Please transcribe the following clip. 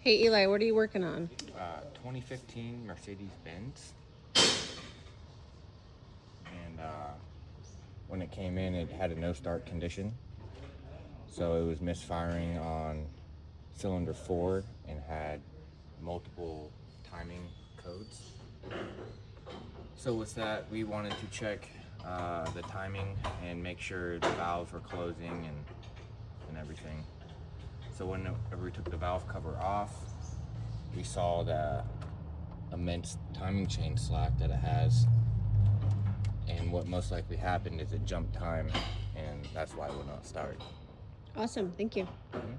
Hey Eli, what are you working on? 2015 Mercedes-Benz. And when it came in, it had a no start condition. So it was misfiring on cylinder 4 and had multiple timing codes. So with that, we wanted to check the timing and make sure the valves were closing and everything. So whenever we took the valve cover off, we saw the immense timing chain slack that it has. And what most likely happened is it jumped time, and that's why it would not start. Awesome, thank you. Mhm.